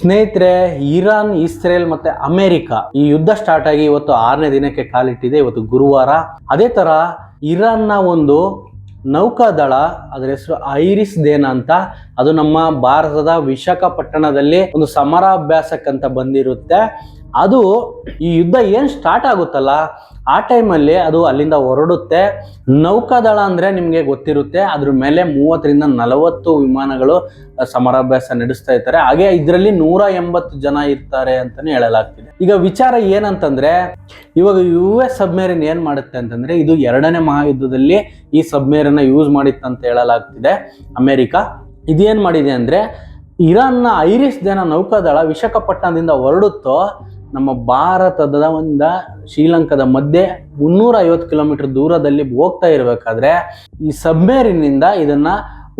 ಸ್ನೇಹಿತರೆ, Iran, Israel ಮತ್ತೆ America ಈ ಯುದ್ಧ ಸ್ಟಾರ್ಟ್ ಆಗಿ ಇವತ್ತು 6ನೇ ದಿನಕ್ಕೆ ಕಾಲಿಟ್ಟಿದೆ. ಇವತ್ತು ಗುರುವಾರ. ಅದೇ ತರ ಇರಾನ್ನ ಒಂದು ನೌಕಾದಳ, ಅದರ ಹೆಸರು ಐರಿಸ್ ದೇನಾ ಅಂತ, ಅದು ನಮ್ಮ ಭಾರತದ ವಿಶಾಖಪಟ್ಟಣದಲ್ಲಿ ಒಂದು ಸಮರಾಭ್ಯಾಸಕ್ಕಂತ ಬಂದಿರುತ್ತೆ. ಅದು ಈ ಯುದ್ಧ ಏನ್ ಸ್ಟಾರ್ಟ್ ಆಗುತ್ತಲ್ಲ ಆ ಟೈಮಲ್ಲಿ ಅದು ಅಲ್ಲಿಂದ ಹೊರಡುತ್ತೆ. ನೌಕಾದಳ ಅಂದ್ರೆ ನಿಮ್ಗೆ ಗೊತ್ತಿರುತ್ತೆ, ಅದ್ರ ಮೇಲೆ 30ರಿಂದ 40 ವಿಮಾನಗಳು ಸಮರಾಭ್ಯಾಸ ನಡೆಸ್ತಾ ಇರ್ತಾರೆ. ಹಾಗೆ ಇದರಲ್ಲಿ 180 ಜನ ಇರ್ತಾರೆ ಅಂತಾನೆ ಹೇಳಲಾಗ್ತಿದೆ. ಈಗ ವಿಚಾರ ಏನಂತಂದ್ರೆ, ಇವಾಗ US ಸಬ್ಮೇರಿನ್ ಏನ್ ಮಾಡುತ್ತೆ ಅಂತಂದ್ರೆ, ಇದು 2ನೇ ಮಹಾಯುದ್ಧದಲ್ಲಿ ಈ ಸಬ್ಮೇರಿನ್ ಯೂಸ್ ಮಾಡಿತ್ತಂತ ಹೇಳಲಾಗ್ತಿದೆ ಅಮೆರಿಕ. ಇದೇನ್ ಮಾಡಿದೆ ಅಂದ್ರೆ, ಇರಾನ್ನ ಐರಿಸ್ ದೇನಾ ನೌಕಾದಳ ವಿಶಾಖಪಟ್ಟಣದಿಂದ ಹೊರಡುತ್ತೋ ನಮ್ಮ ಭಾರತದ ಶ್ರೀಲಂಕಾದ ಮಧ್ಯೆ 350 ಕಿಲೋಮೀಟರ್ ದೂರದಲ್ಲಿ ಹೋಗ್ತಾ ಇರಬೇಕಾದ್ರೆ ಈ ಸಬ್ಮೇರಿನಿಂದ ಇದನ್ನ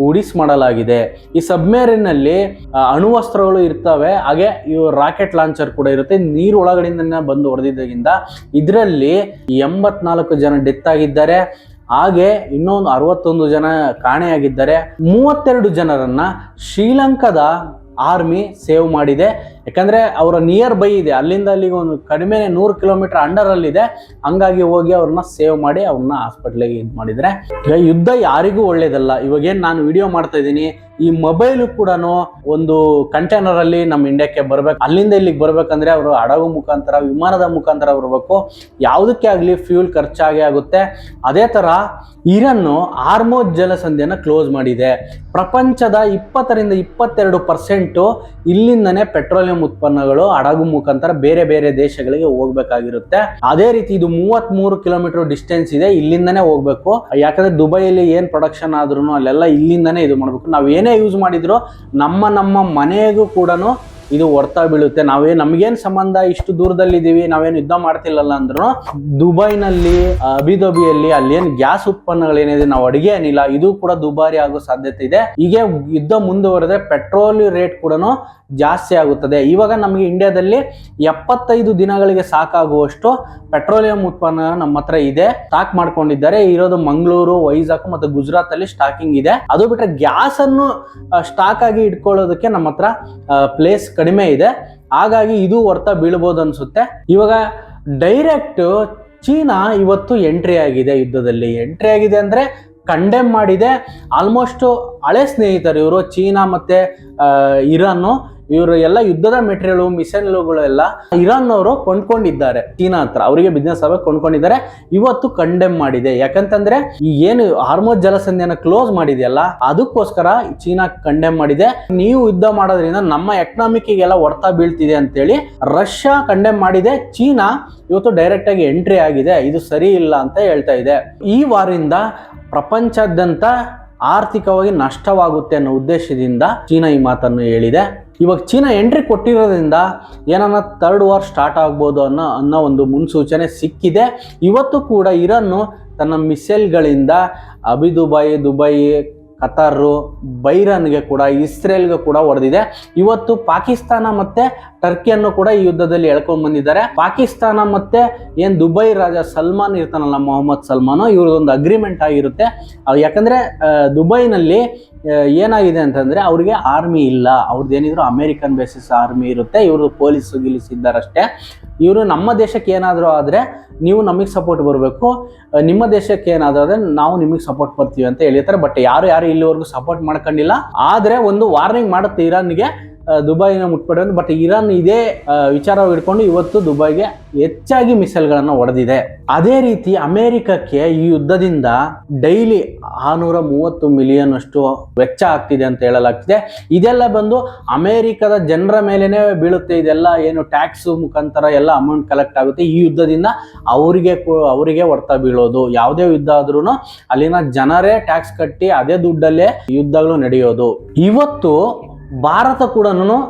ಉಡಿಸ್ ಮಾಡಲಾಗಿದೆ. ಈ ಸಬ್ಮೇರಿನ್ ಅಲ್ಲಿ ಅಣುವಸ್ತ್ರಗಳು ಇರ್ತವೆ, ಹಾಗೆ ಇವು ರಾಕೆಟ್ ಲಾಂಚರ್ ಕೂಡ ಇರುತ್ತೆ. ನೀರು ಒಳಗಡೆಯಿಂದ ಬಂದು ಹೊಡೆದಿದ್ದರಿಂದ ಇದರಲ್ಲಿ 84 ಜನ ಡೆತ್ ಆಗಿದ್ದಾರೆ. ಹಾಗೆ ಇನ್ನೊಂದು 61 ಜನ ಕಾಣೆಯಾಗಿದ್ದಾರೆ. 32 ಜನರನ್ನ ಶ್ರೀಲಂಕಾದ ಆರ್ಮಿ ಸೇವ್ ಮಾಡಿದೆ. ಯಾಕಂದ್ರೆ ಅವರ ನಿಯರ್ ಬೈ ಇದೆ, ಅಲ್ಲಿಂದ ಅಲ್ಲಿಗೆ ಒಂದು ಕಡಿಮೆ 100 ಕಿಲೋಮೀಟರ್ ಅಂಡರ್ ಅಲ್ಲಿ ಇದೆ. ಹಂಗಾಗಿ ಹೋಗಿ ಅವ್ರನ್ನ ಸೇವ್ ಮಾಡಿ ಅವ್ರನ್ನ ಹಾಸ್ಪಿಟ್ಲಿಗೆ ಇದು ಮಾಡಿದ್ರೆ. ಯುದ್ಧ ಯಾರಿಗೂ ಒಳ್ಳೇದಲ್ಲ. ಇವಾಗೇನು ನಾನು ವಿಡಿಯೋ ಮಾಡ್ತಾ ಇದ್ದೀನಿ, ಈ ಮೊಬೈಲ್ ಕೂಡ ಒಂದು ಕಂಟೈನರ್ ಅಲ್ಲಿ ನಮ್ಮ ಇಂಡಿಯಾಕ್ಕೆ ಬರ್ಬೇಕು. ಅಲ್ಲಿಂದ ಇಲ್ಲಿಗೆ ಬರ್ಬೇಕಂದ್ರೆ ಅವರು ಹಡಗು ಮುಖಾಂತರ, ವಿಮಾನದ ಮುಖಾಂತರ ಬರಬೇಕು. ಯಾವುದಕ್ಕೆ ಆಗಲಿ ಫ್ಯೂಲ್ ಖರ್ಚಾಗೇ ಆಗುತ್ತೆ. ಅದೇ ತರ ಇರಾನ್ನು ಹಾರ್ಮುಜ್ ಜಲಸಂಧಿಯನ್ನು ಕ್ಲೋಸ್ ಮಾಡಿದೆ. ಪ್ರಪಂಚದ 20ರಿಂದ 22% ಇಲ್ಲಿಂದನೇ ಪೆಟ್ರೋಲಿಯಂ ಉತ್ಪನ್ನಗಳು ಹಡಗು ಮುಖಾಂತರ ಬೇರೆ ಬೇರೆ ದೇಶಗಳಿಗೆ ಹೋಗ್ಬೇಕಾಗಿರುತ್ತೆ. ಅದೇ ರೀತಿ ಇದು 33 ಕಿಲೋಮೀಟರ್ ಡಿಸ್ಟೆನ್ಸ್ ಇದೆ, ಇಲ್ಲಿಂದನೇ ಹೋಗ್ಬೇಕು. ಯಾಕಂದ್ರೆ ದುಬೈಯಲ್ಲಿ ಏನ್ ಪ್ರೊಡಕ್ಷನ್ ಆದ್ರೂ ಅಲ್ಲೆಲ್ಲ ಇಲ್ಲಿಂದನೇ ಇದು ಮಾಡ್ಬೇಕು. ನಾವ್ ಏನೇ ಯೂಸ್ ಮಾಡಿದ್ರು ನಮ್ಮ ಮನೆಗೂ ಕೂಡ ಇದು ಹೊರ್ತಾ ಬೀಳುತ್ತೆ. ನಮ್ಗೇನ್ ಸಂಬಂಧ, ಇಷ್ಟು ದೂರದಲ್ಲಿದ್ದೀವಿ, ನಾವೇನು ಯುದ್ಧ ಮಾಡ್ತಿಲ್ಲಲ್ಲ ಅಂದ್ರೂ ದುಬೈನಲ್ಲಿ, ಅಬಿದಬಿಯಲ್ಲಿ ಅಲ್ಲೇನ್ ಗ್ಯಾಸ್ ಉತ್ಪನ್ನಗಳೇನಿದೆ, ನಾವು ಅಡಿಗೆ ಏನಿಲ್ಲ, ಇದು ಕೂಡ ದುಬಾರಿ ಆಗೋ ಸಾಧ್ಯತೆ ಇದೆ. ಹೀಗೆ ಯುದ್ಧ ಮುಂದುವರೆದ್ರೆ ಪೆಟ್ರೋಲ್ ರೇಟ್ ಕೂಡ ಜಾಸ್ತಿ ಆಗುತ್ತದೆ. ಇವಾಗ ನಮಗೆ ಇಂಡಿಯಾದಲ್ಲಿ 75 ದಿನಗಳಿಗೆ ಸಾಕಾಗುವಷ್ಟು ಪೆಟ್ರೋಲಿಯಂ ಉತ್ಪನ್ನ ನಮ್ಮ ಹತ್ರ ಇದೆ, ಸ್ಟಾಕ್ ಮಾಡ್ಕೊಂಡಿದ್ದಾರೆ. ಇರೋದು ಮಂಗಳೂರು, ವೈಜಾಗ್ ಮತ್ತು ಗುಜರಾತ್ ಅಲ್ಲಿ ಸ್ಟಾಕಿಂಗ್ ಇದೆ. ಅದು ಬಿಟ್ರೆ ಗ್ಯಾಸ್ ಅನ್ನು ಸ್ಟಾಕ್ ಆಗಿ ಇಟ್ಕೊಳ್ಳೋದಕ್ಕೆ ನಮ್ಮ ಹತ್ರ ಪ್ಲೇಸ್ ಕಡಿಮೆ ಇದೆ. ಹಾಗಾಗಿ ಇದು ಹೊರ್ತಾ ಬೀಳ್ಬೋದು ಅನ್ಸುತ್ತೆ. ಇವಾಗ ಡೈರೆಕ್ಟ್ ಚೀನಾ ಇವತ್ತು ಎಂಟ್ರಿ ಆಗಿದೆ, ಯುದ್ಧದಲ್ಲಿ ಎಂಟ್ರಿ ಆಗಿದೆ ಅಂದ್ರೆ ಕಂಡೆಮ್ ಮಾಡಿದೆ. ಆಲ್ಮೋಸ್ಟ್ ಹಳೆ ಸ್ನೇಹಿತರು ಇವರು, ಚೀನಾ ಮತ್ತೆ ಇರಾನ್. ಇವರು ಎಲ್ಲ ಯುದ್ಧದ ಮೆಟೀರಿಯಲ್, ಮಿಸೈಲ್ಗಳು ಎಲ್ಲ ಇರಾನ್ ಅವರು ಕೊಂಡ್ಕೊಂಡಿದ್ದಾರೆ ಚೀನಾ ಹತ್ರ. ಅವರಿಗೆ ಬಿಸ್ನೆಸ್ ಆಗಿ ಕೊಂಡ್ಕೊಂಡಿದ್ದಾರೆ. ಇವತ್ತು ಕಂಡೆಮ್ ಮಾಡಿದೆ. ಯಾಕಂತಂದ್ರೆ ಈ ಏನು ಹಾರ್ಮುಜ್ ಜಲಸಂಧಿಯನ್ನು ಕ್ಲೋಸ್ ಮಾಡಿದೆಯಲ್ಲ, ಅದಕ್ಕೋಸ್ಕರ ಚೀನಾ ಕಂಡೆಮ್ ಮಾಡಿದೆ. ನೀವು ಯುದ್ಧ ಮಾಡೋದ್ರಿಂದ ನಮ್ಮ ಎಕನಾಮಿಕ್ಗೆಲ್ಲ ಹೊಡ್ತಾ ಬೀಳ್ತಿದೆ ಅಂತೇಳಿ ರಷ್ಯಾ ಕಂಡೆಮ್ ಮಾಡಿದೆ. ಚೀನಾ ಇವತ್ತು ಡೈರೆಕ್ಟ್ ಆಗಿ ಎಂಟ್ರಿ ಆಗಿದೆ. ಇದು ಸರಿ ಇಲ್ಲ ಅಂತ ಹೇಳ್ತಾ ಇದೆ. ಈ ವಾರಿಂದ ಪ್ರಪಂಚದಾದ್ಯಂತ ಆರ್ಥಿಕವಾಗಿ ನಷ್ಟವಾಗುತ್ತೆ ಅನ್ನೋ ಉದ್ದೇಶದಿಂದ ಚೀನಾ ಈ ಮಾತನ್ನು ಹೇಳಿದೆ. ಇವಾಗ ಚೀನಾ ಎಂಟ್ರಿ ಕೊಟ್ಟಿರೋದ್ರಿಂದ ಏನನ್ನ 3rd ವಾರ್ ಸ್ಟಾರ್ಟ್ ಆಗ್ಬೋದು ಅನ್ನೋ ಒಂದು ಮುನ್ಸೂಚನೆ ಸಿಕ್ಕಿದೆ. ಇವತ್ತು ಕೂಡ ಇರಾನ್ ತನ್ನ ಮಿಸೈಲ್ಗಳಿಂದ ದುಬೈ, ಕತಾರು, ಬೈರನ್ಗೆ ಕೂಡ, ಇಸ್ರೇಲ್ಗೆ ಕೂಡ ಹೊಡೆದಿದೆ. ಇವತ್ತು ಪಾಕಿಸ್ತಾನ ಮತ್ತೆ ಟರ್ಕಿಯನ್ನು ಕೂಡ ಈ ಯುದ್ಧದಲ್ಲಿ ಎಳ್ಕೊಂಡ್ ಬಂದಿದ್ದಾರೆ. ಪಾಕಿಸ್ತಾನ ಮತ್ತೆ ಏನ್ ದುಬೈ ರಾಜ ಸಲ್ಮಾನ್ ಇರ್ತಾನಲ್ಲ, ಮೊಹಮ್ಮದ್ ಸಲ್ಮಾನ್, ಇವ್ರದೊಂದು ಅಗ್ರಿಮೆಂಟ್ ಆಗಿರುತ್ತೆ. ಯಾಕಂದ್ರೆ ದುಬೈನಲ್ಲಿ ಏನಾಗಿದೆ ಅಂತಂದ್ರೆ ಅವ್ರಿಗೆ ಆರ್ಮಿ ಇಲ್ಲ. ಅವ್ರದ್ದೇನಿದ್ರು ಅಮೆರಿಕನ್ ಬೇಸಿಸ್ ಆರ್ಮಿ ಇರುತ್ತೆ. ಇವರು ಪೊಲೀಸ್ ಇದ್ದಾರಷ್ಟೇ. ಇವರು ನಮ್ಮ ದೇಶಕ್ಕೆ ಏನಾದರೂ ಆದರೆ ನೀವು ನಮಗೆ ಸಪೋರ್ಟ್ ಬರಬೇಕು, ನಿಮ್ಮ ದೇಶಕ್ಕೆ ಏನಾದರೂ ಆದರೆ ನಾವು ನಿಮಗೆ ಸಪೋರ್ಟ್ ಬರ್ತೀವಿ ಅಂತ ಹೇಳಿರ್ತಾರೆ. ಬಟ್ ಯಾರು ಇಲ್ಲಿವರೆಗೂ ಸಪೋರ್ಟ್ ಮಾಡ್ಕೊಂಡಿಲ್ಲ. ಆದರೆ ಒಂದು ವಾರ್ನಿಂಗ್ ಮಾಡುತ್ತೆ ಇರಾನ್ಗೆ, ದುಬೈನ ಮುಟ್ಬೇಡಿ. ಬಟ್ ಇರಾನ್ ಇದೇ ವಿಚಾರವಾಗಿ ಹಿಡ್ಕೊಂಡು ಇವತ್ತು ದುಬೈಗೆ ಹೆಚ್ಚಾಗಿ ಮಿಸೈಲ್ಗಳನ್ನು ಹೊಡೆದಿದೆ. ಅದೇ ರೀತಿ ಅಮೆರಿಕಕ್ಕೆ ಈ ಯುದ್ಧದಿಂದ ಡೈಲಿ 630 ಮಿಲಿಯನ್ ಅಷ್ಟು ವೆಚ್ಚ ಆಗ್ತಿದೆ ಅಂತ ಹೇಳಲಾಗ್ತಿದೆ. ಇದೆಲ್ಲ ಬಂದು ಅಮೆರಿಕದ ಜನರ ಮೇಲೇನೆ ಬೀಳುತ್ತೆ. ಇದೆಲ್ಲ ಏನು ಟ್ಯಾಕ್ಸ್ ಮುಖಾಂತರ ಎಲ್ಲ ಅಮೌಂಟ್ ಕಲೆಕ್ಟ್ ಆಗುತ್ತೆ. ಈ ಯುದ್ಧದಿಂದ ಅವರಿಗೆ ಹೊರ್ತಾ ಬೀಳೋದು. ಯಾವುದೇ ಯುದ್ಧ ಆದ್ರೂ ಅಲ್ಲಿನ ಜನರೇ ಟ್ಯಾಕ್ಸ್ ಕಟ್ಟಿ ಅದೇ ದುಡ್ಡಲ್ಲೇ ಯುದ್ಧಗಳು ನಡೆಯೋದು. ಇವತ್ತು ಭಾರತ ಕೂಡ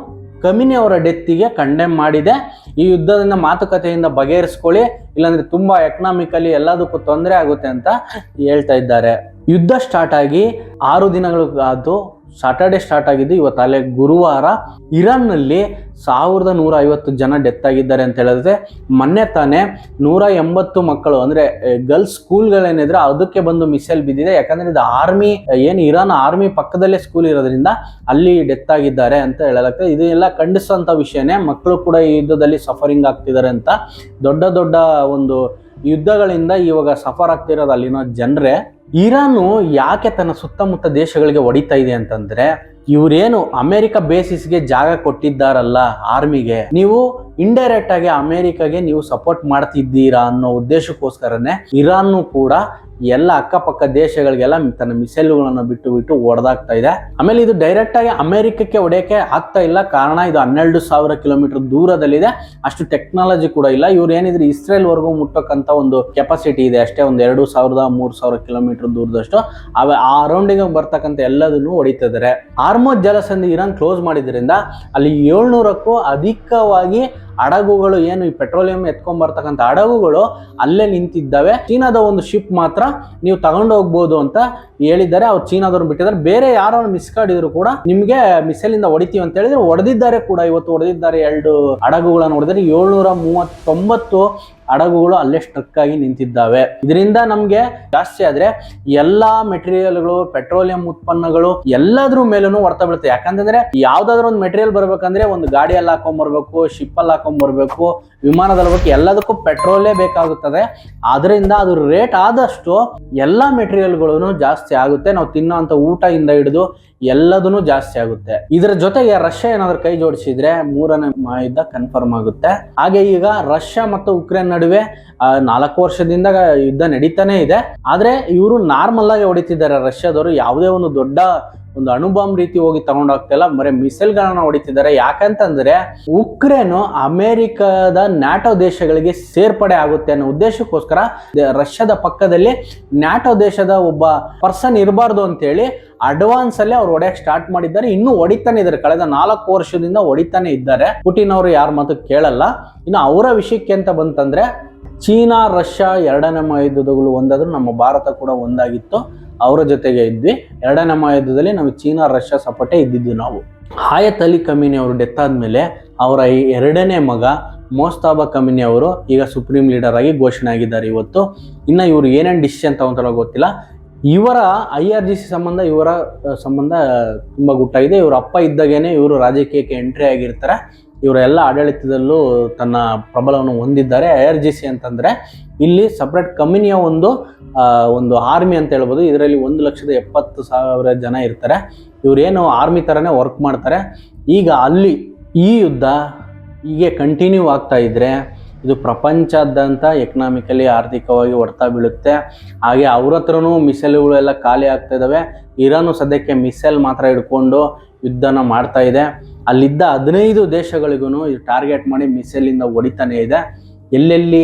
ಖಮೇನಿ ಅವರ ಡೆತ್ತಿಗೆ ಕಂಡೆಮ್ ಮಾಡಿದೆ. ಈ ಯುದ್ಧದಿಂದ ಮಾತುಕತೆಯಿಂದ ಬಗೆಹರಿಸ್ಕೊಳ್ಳಿ, ಇಲ್ಲಾಂದ್ರೆ ತುಂಬಾ ಎಕನಾಮಿಕಲಿ ಎಲ್ಲದಕ್ಕೂ ತೊಂದರೆ ಆಗುತ್ತೆ ಅಂತ ಹೇಳ್ತಾ ಇದ್ದಾರೆ. ಯುದ್ಧ ಸ್ಟಾರ್ಟ್ ಆಗಿ 6 ದಿನಗಳು ಅದು ಸಾಟರ್ಡೆ ಸ್ಟಾರ್ಟ್ ಆಗಿದ್ದು ಇವತ್ತು ಅಲ್ಲೇ ಗುರುವಾರ ಇರಾನ್ನಲ್ಲಿ 1150 ಜನ ಡೆತ್ ಆಗಿದ್ದಾರೆ ಅಂತ ಹೇಳಿದ್ರೆ ಮೊನ್ನೆ ತಾನೇ 180 ಮಕ್ಕಳು ಅಂದ್ರೆ ಗರ್ಲ್ಸ್ ಸ್ಕೂಲ್ಗಳೇನಿದ್ರೆ ಅದಕ್ಕೆ ಬಂದು ಮಿಸೈಲ್ ಬಿದ್ದಿದೆ. ಯಾಕಂದ್ರೆ ಇದು ಆರ್ಮಿ ಏನು ಇರಾನ್ ಆರ್ಮಿ ಪಕ್ಕದಲ್ಲೇ ಸ್ಕೂಲ್ ಇರೋದ್ರಿಂದ ಅಲ್ಲಿ ಡೆತ್ ಆಗಿದ್ದಾರೆ ಅಂತ ಹೇಳಲಾಗ್ತದೆ. ಇದು ಎಲ್ಲ ಖಂಡಿಸುವಂತ ವಿಷಯನೇ. ಮಕ್ಕಳು ಕೂಡ ಈ ಯುದ್ಧದಲ್ಲಿ ಸಫರಿಂಗ್ ಆಗ್ತಿದ್ದಾರೆ ಅಂತ. ದೊಡ್ಡ ದೊಡ್ಡ ಒಂದು ಯುದ್ಧಗಳಿಂದ ಇವಾಗ ಸಫರ್ ಆಗ್ತಿರೋದು ಅಲ್ಲಿನ ಜನರೇ. ಇರಾನು ಯಾಕೆ ತನ್ನ ಸುತ್ತಮುತ್ತ ದೇಶಗಳಿಗೆ ಹೊಡಿತಾ ಇದೆ ಅಂತಂದ್ರೆ, ಇವರೇನು ಅಮೆರಿಕ ಬೇಸಿಸ್ಗೆ ಜಾಗ ಕೊಟ್ಟಿದ್ದಾರಲ್ಲ ಆರ್ಮಿಗೆ, ನೀವು ಇಂಡೈರೆಕ್ಟ್ ಆಗಿ ಅಮೆರಿಕಾಗೆ ನೀವು ಸಪೋರ್ಟ್ ಮಾಡ್ತಿದ್ದೀರಾ ಅನ್ನೋ ಉದ್ದೇಶಕ್ಕೋಸ್ಕರನೇ ಇರಾನ್ ಕೂಡ ಎಲ್ಲ ಅಕ್ಕಪಕ್ಕ ದೇಶಗಳಿಗೆಲ್ಲ ತನ್ನ ಮಿಸೈಲ್ಗಳನ್ನು ಬಿಟ್ಟು ಹೊಡೆದಾಗ್ತಾ ಇದೆ. ಆಮೇಲೆ ಇದು ಡೈರೆಕ್ಟ್ ಆಗಿ ಅಮೆರಿಕಕ್ಕೆ ಹೊಡೆಯಕ್ಕೆ ಆಗ್ತಾ ಇಲ್ಲ. ಕಾರಣ ಇದು 12,000 ಕಿಲೋಮೀಟರ್ ದೂರದಲ್ಲಿದೆ. ಅಷ್ಟು ಟೆಕ್ನಾಲಜಿ ಕೂಡ ಇಲ್ಲ. ಇವ್ರು ಏನಿದ್ರೆ ಇಸ್ರೇಲ್ ವರ್ಗೂ ಮುಟ್ಟಕ್ಕಂತ ಒಂದು ಕೆಪಾಸಿಟಿ ಇದೆ ಅಷ್ಟೇ. ಒಂದು 2,000-3,000 ಕಿಲೋಮೀಟರ್ ದೂರದಷ್ಟು ಆ ರೌಂಡಿಗೆ ಬರ್ತಕ್ಕಂಥ ಎಲ್ಲದನ್ನು ಹೊಡಿತಿದ್ದಾರೆ. ಹಾರ್ಮುಜ್ ಜಲಸಂಧಿ ಇರಾನ್ ಕ್ಲೋಸ್ ಮಾಡಿದ್ರಿಂದ ಅಲ್ಲಿ 700ಕ್ಕೂ ಅಧಿಕವಾಗಿ ಹಡಗುಗಳು, ಏನು ಈ ಪೆಟ್ರೋಲಿಯಂ ಎತ್ಕೊಂಡ್ ಬರ್ತಕ್ಕಂಥ ಹಡಗುಗಳು ಅಲ್ಲೇ ನಿಂತಿದ್ದಾವೆ. ಚೀನಾದ ಒಂದು ಶಿಪ್ ಮಾತ್ರ ನೀವು ತಗೊಂಡು ಹೋಗ್ಬೋದು ಅಂತ ಹೇಳಿದ್ದಾರೆ. ಅವ್ರು ಚೀನಾದವ್ರು ಬಿಟ್ಟಿದ್ದಾರೆ. ಬೇರೆ ಯಾರೋ ಮಿಸ್ಕಾಡಿದ್ರು ಕೂಡ ನಿಮ್ಗೆ ಮಿಸೈಲ್ ಇಂದ ಹೊಡಿತೀವಿ ಅಂತ ಹೇಳಿದ್ರೆ ಹೊಡೆದಿದ್ದಾರೆ ಕೂಡ. ಇವತ್ತು ಹೊಡೆದಿದ್ದಾರೆ. 2 ಹಡಗುಗಳನ್ನು ಹೊಡೆದರೆ 739 ಹಡಗುಗಳು ಅಲ್ಲೇ ಸ್ಟ್ರಕ್ ಆಗಿ ನಿಂತಿದ್ದಾವೆ. ಇದರಿಂದ ನಮ್ಗೆ ಜಾಸ್ತಿ ಆದ್ರೆ ಎಲ್ಲಾ ಮೆಟೀರಿಯಲ್ಗಳು, ಪೆಟ್ರೋಲಿಯಂ ಉತ್ಪನ್ನಗಳು ಎಲ್ಲದ್ರ ಮೇಲೂ ಹೊಡೆತ ಬೀಳುತ್ತೆ. ಯಾಕಂತಂದ್ರೆ ಯಾವ್ದಾದ್ರು ಒಂದು ಮೆಟೀರಿಯಲ್ ಬರ್ಬೇಕಂದ್ರೆ ಒಂದು ಗಾಡಿಯಲ್ಲಿ ಹಾಕೊಂಡ್ ಬರ್ಬೇಕು, ಶಿಪ್ ಅಲ್ಲಿ ಹಾಕೊಂಡ್ ಬರ್ಬೇಕು, ವಿಮಾನದಲ್ಲಿ ಬರ್ಬೇಕು, ಎಲ್ಲದಕ್ಕೂ ಪೆಟ್ರೋಲೇ ಬೇಕಾಗುತ್ತದೆ. ಆದ್ರಿಂದ ಅದು ರೇಟ್ ಆದಷ್ಟು ಎಲ್ಲಾ ಮೆಟೀರಿಯಲ್ಗಳು ಜಾಸ್ತಿ ಆಗುತ್ತೆ. ನಾವು ತಿನ್ನೋಂಥ ಊಟ ಇಂದ ಹಿಡಿದು ಎಲ್ಲದೂ ಜಾಸ್ತಿ ಆಗುತ್ತೆ. ಇದರ ಜೊತೆಗೆ ರಷ್ಯಾ ಏನಾದ್ರು ಕೈ ಜೋಡಿಸಿದ್ರೆ 3ನೇ ಯುದ್ಧ ಕನ್ಫರ್ಮ್ ಆಗುತ್ತೆ. ಹಾಗೆ ಈಗ ರಷ್ಯಾ ಮತ್ತು ಉಕ್ರೇನ್ ನಡುವೆ 4 ವರ್ಷದಿಂದ ಯುದ್ಧ ನಡೀತಾನೆ ಇದೆ. ಆದ್ರೆ ಇವರು ನಾರ್ಮಲ್ ಆಗಿ ಹೊಡಿತಿದ್ದಾರೆ ರಷ್ಯಾದವರು. ಯಾವುದೇ ಒಂದು ದೊಡ್ಡ ಒಂದು ಅಣುಬಾಂಬ್ ರೀತಿ ಹೋಗಿ ತಗೊಂಡೋಗ್ತಿಲ್ಲ, ಬರೀ ಮಿಸೈಲ್ ಗಳನ್ನ ಹೊಡಿತಿದ್ದಾರೆ. ಯಾಕಂತಂದ್ರೆ ಉಕ್ರೇನು ಅಮೆರಿಕದ ನ್ಯಾಟೋ ದೇಶಗಳಿಗೆ ಸೇರ್ಪಡೆ ಆಗುತ್ತೆ ಅನ್ನೋ ಉದ್ದೇಶಕ್ಕೋಸ್ಕರ ರಷ್ಯಾದ ಪಕ್ಕದಲ್ಲಿ ನ್ಯಾಟೋ ದೇಶದ ಒಬ್ಬ ಪರ್ಸನ್ ಇರಬಾರ್ದು ಅಂತೇಳಿ ಅಡ್ವಾನ್ಸ್ ಅಲ್ಲಿ ಅವ್ರು ಹೊಡೆಯಕ್ಕೆ ಸ್ಟಾರ್ಟ್ ಮಾಡಿದ್ದಾರೆ. ಇನ್ನೂ ಹೊಡಿತಾನೆ ಇದ್ದಾರೆ. ಕಳೆದ 4 ವರ್ಷದಿಂದ ಹೊಡಿತಾನೆ ಇದ್ದಾರೆ. ಪುಟಿನ್ ಅವರು ಯಾರ ಮಾತು ಕೇಳಲ್ಲ. ಇನ್ನು ಅವರ ವಿಷಯಕ್ಕೆ ಅಂತ ಬಂತಂದ್ರೆ, ಚೀನಾ ರಷ್ಯಾ 2ನೇ ಮಹಾಯುದ್ಧಗಳು ಒಂದಾದ್ರು ನಮ್ಮ ಭಾರತ ಕೂಡ ಒಂದಾಗಿತ್ತು. ಅವರ ಜೊತೆಗೆ ಇದ್ವಿ. 2ನೇ ಮಹಾಯುದ್ಧದಲ್ಲಿ ನಾವು ಚೀನಾ ರಷ್ಯಾ ಸಪೋರ್ಟೇ ಇದ್ದಿದ್ವಿ ನಾವು. ಆಯತ್ ಅಲಿ ಖಮೀನಿ ಅವರು ಡೆತ್ ಆದ್ಮೇಲೆ ಅವರ 2ನೇ ಮಗ ಮೋಸ್ತಾಬಾ ಖಮೀನಿ ಅವರು ಈಗ ಸುಪ್ರೀಂ ಲೀಡರ್ ಆಗಿ ಘೋಷಣೆ ಆಗಿದ್ದಾರೆ ಇವತ್ತು. ಇನ್ನು ಇವರು ಏನೇನು ಡಿಸಿಷನ್ ತಗೊಂತಾರೋ ಗೊತ್ತಿಲ್ಲ. ಇವರ IRGC ಸಂಬಂಧ, ಇವರ ಸಂಬಂಧ ತುಂಬಾ ಗುಟ್ಟಾಗಿದೆ. ಇವ್ರ ಅಪ್ಪ ಇದ್ದಾಗೇನೆ ಇವರು ರಾಜಕೀಯಕ್ಕೆ ಎಂಟ್ರಿ ಆಗಿರ್ತಾರೆ. ಇವರೆಲ್ಲ ಆಡಳಿತದಲ್ಲೂ ತನ್ನ ಪ್ರಬಲವನ್ನು ಹೊಂದಿದ್ದಾರೆ. IRGC ಅಂತಂದ್ರೆ ಇಲ್ಲಿ ಸಪ್ರೇಟ್ ಖಮೀನಿಯ ಒಂದು ಆರ್ಮಿ ಅಂತ ಹೇಳ್ಬೋದು. ಇದರಲ್ಲಿ 1,70,000 ಜನ ಇರ್ತಾರೆ. ಇವರೇನು ಆರ್ಮಿ ತರನೇ ವರ್ಕ್ ಮಾಡ್ತಾರೆ. ಈಗ ಅಲ್ಲಿ ಈ ಯುದ್ಧ ಹೀಗೆ ಕಂಟಿನ್ಯೂ ಆಗ್ತಾ ಇದ್ರೆ ಇದು ಪ್ರಪಂಚಾದ್ಯಂತ ಎಕನಾಮಿಕಲಿ, ಆರ್ಥಿಕವಾಗಿ ಹೊಡೆತ ಬೀಳುತ್ತೆ. ಹಾಗೆ ಅವ್ರ ಹತ್ರನೂ ಮಿಸೈಲ್ಗಳು ಎಲ್ಲ ಖಾಲಿ ಆಗ್ತಾ ಇದಾವೆ. ಇರಾನು ಸದ್ಯಕ್ಕೆ ಮಿಸೈಲ್ ಮಾತ್ರ ಹಿಡ್ಕೊಂಡು ಯುದ್ಧನ ಮಾಡ್ತಾ ಇದೆ. ಅಲ್ಲಿದ್ದ 15 ದೇಶಗಳಿಗೂ ಟಾರ್ಗೆಟ್ ಮಾಡಿ ಮಿಸೈಲ್ ಇಂದ ಹೊಡಿತಾನೆ ಇದೆ. ಎಲ್ಲೆಲ್ಲಿ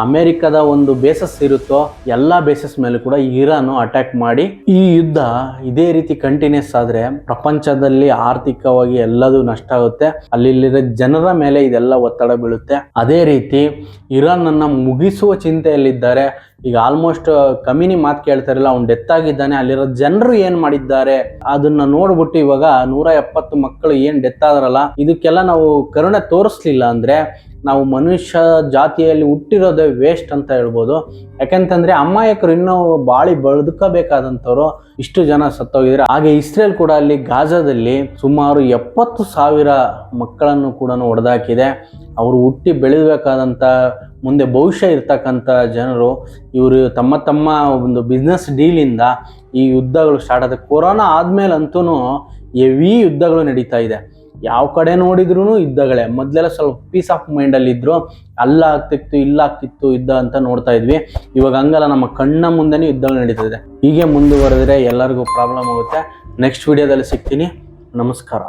ಅಮೆರಿಕದ ಒಂದು ಬೇಸಸ್ ಇರುತ್ತೋ ಎಲ್ಲ ಬೇಸಸ್ ಮೇಲೆ ಕೂಡ ಇರಾನು ಅಟ್ಯಾಕ್ ಮಾಡಿ, ಈ ಯುದ್ಧ ಇದೇ ರೀತಿ ಕಂಟಿನ್ಯೂಸ್ ಆದ್ರೆ ಪ್ರಪಂಚದಲ್ಲಿ ಆರ್ಥಿಕವಾಗಿ ಎಲ್ಲದೂ ನಷ್ಟ ಆಗುತ್ತೆ. ಅಲ್ಲಿರೋ ಜನರ ಮೇಲೆ ಇದೆಲ್ಲ ಒತ್ತಡ ಬೀಳುತ್ತೆ. ಅದೇ ರೀತಿ ಇರಾನ್ ಅನ್ನ ಮುಗಿಸುವ ಚಿಂತೆಯಲ್ಲಿದ್ದಾರೆ. ಈಗ ಆಲ್ಮೋಸ್ಟ್ ಖಮೀನಿ ಮಾತು ಕೇಳ್ತಾರಲ್ಲ, ಅವ್ನು ಡೆತ್ ಆಗಿದ್ದಾನೆ. ಅಲ್ಲಿರೋ ಜನರು ಏನ್ ಮಾಡಿದ್ದಾರೆ ಅದನ್ನ ನೋಡ್ಬಿಟ್ಟು ಇವಾಗ 170 ಮಕ್ಕಳು ಏನ್ ಡೆತ್ ಆದ್ರಲ್ಲ, ಇದಕ್ಕೆಲ್ಲ ನಾವು ಕರುಣೆ ತೋರಿಸ್ಲಿಲ್ಲ ಅಂದ್ರೆ ನಾವು ಮನುಷ್ಯ ಜಾತಿಯಲ್ಲಿ ಹುಟ್ಟಿರೋದೇ ವೇಸ್ಟ್ ಅಂತ ಹೇಳ್ಬೋದು. ಯಾಕಂತಂದ್ರೆ ಅಮಾಯಕರು ಇನ್ನೂ ಬಾಳಿ ಬದುಕಬೇಕಾದಂಥವ್ರು ಇಷ್ಟು ಜನ ಸತ್ತೋಗಿದ್ದಾರೆ. ಹಾಗೆ ಇಸ್ರೇಲ್ ಕೂಡ ಅಲ್ಲಿ ಗಾಜಾದಲ್ಲಿ ಸುಮಾರು 70,000 ಮಕ್ಕಳನ್ನು ಕೂಡ ಹೊಡೆದಾಕಿದೆ. ಅವರು ಹುಟ್ಟಿ ಬೆಳೆದಬೇಕಾದಂಥ ಮುಂದೆ ಭವಿಷ್ಯ ಇರ್ತಕ್ಕಂಥ ಜನರು ಇವರು ತಮ್ಮ ಒಂದು ಬಿಸ್ನೆಸ್ ಡೀಲಿಂದ ಈ ಯುದ್ಧಗಳು ಸ್ಟಾರ್ಟ್ ಆದ. ಕೊರೋನಾ ಆದ್ಮೇಲಂತೂ ಹೆವಿ ಯುದ್ಧಗಳು ನಡೀತಾ ಇದೆ. ಯಾವ ಕಡೆ ನೋಡಿದ್ರು ಯುದ್ಧಗಳೇ. ಮೊದಲೆಲ್ಲ ಸ್ವಲ್ಪ ಪೀಸ್ ಆಫ್ ಮೈಂಡಲ್ಲಿ ಇದ್ರು. ಅಲ್ಲ ಆಗ್ತಿತ್ತು, ಇಲ್ಲ ಆಗ್ತಿತ್ತು ಯುದ್ಧ ಅಂತ ನೋಡ್ತಾ ಇದ್ವಿ. ಇವಾಗ ಹಂಗಲ್ಲ, ನಮ್ಮ ಕಣ್ಣ ಮುಂದೆನೇ ಯುದ್ಧಗಳು ನಡೀತಿದೆ. ಹೀಗೆ ಮುಂದುವರೆದ್ರೆ ಎಲ್ಲರಿಗೂ ಪ್ರಾಬ್ಲಮ್ ಆಗುತ್ತೆ. ನೆಕ್ಸ್ಟ್ ವಿಡಿಯೋದಲ್ಲಿ ಸಿಗ್ತೀನಿ. ನಮಸ್ಕಾರ.